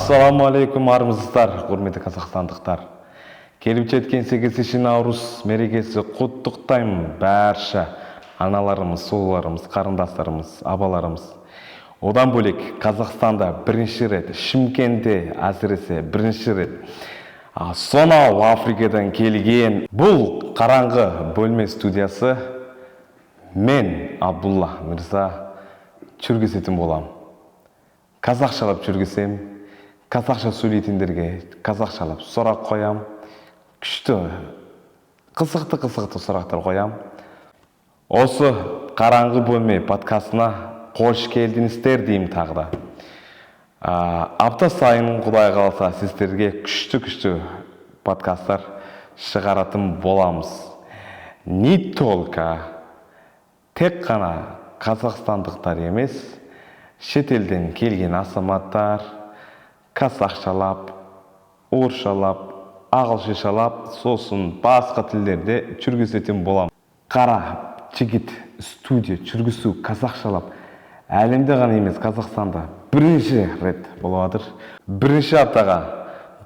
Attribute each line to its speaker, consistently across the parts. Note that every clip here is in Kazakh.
Speaker 1: Assalamu алейкум армысыздар, құрметті қазақстандықтар. Келіп жеткен 8 наурыз мерекесі құттықтаймын барша аналарымыз, сұлуларымыз, қарындастарымыз, абаларымыз. Одан бөлек Қазақстанда бірінші рет, Шымкентте әсіресе бірінші рет, сонау Африкадан келген бұл қараңғы бөлме студиясы мен Абдулла Мырза жүргізетін болам. Қазақшалап жүргізсем, қазақша сөйлейтіндерге қазақшалап сұрақ қоям, күшті, қызықты сұрақтар қоям. Осы қараңғы бөлме подкастына қош келдіңіздер деймін тағы да. Апта сайын Құдай қаласа сіздерге күшті подкасттар шығаратын боламыз. Не только тек қана қазақстандықтар емес, шетелден келген азаматтар қазақшалап, орысшалап, ағылшыншалап, сосын басқа тілдерде жүргізетін болам. Қара жігіт студия жүргізу қазақшалап әлемде ғана емес Қазақстанда бірінші рет болып жатыр. Бірінші аптаға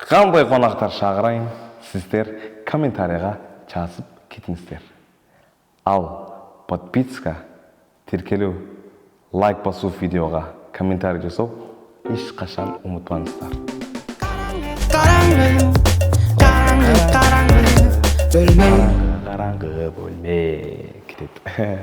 Speaker 1: қандай қонақтар шақырайын, сіздер комментарийға жазып кетіңіздер. Ал подписка, тіркелу, лайк басу видеоға, комментарий жасау ешқашан ұмытпаңыздар. Қараңғы бөлме кетеді.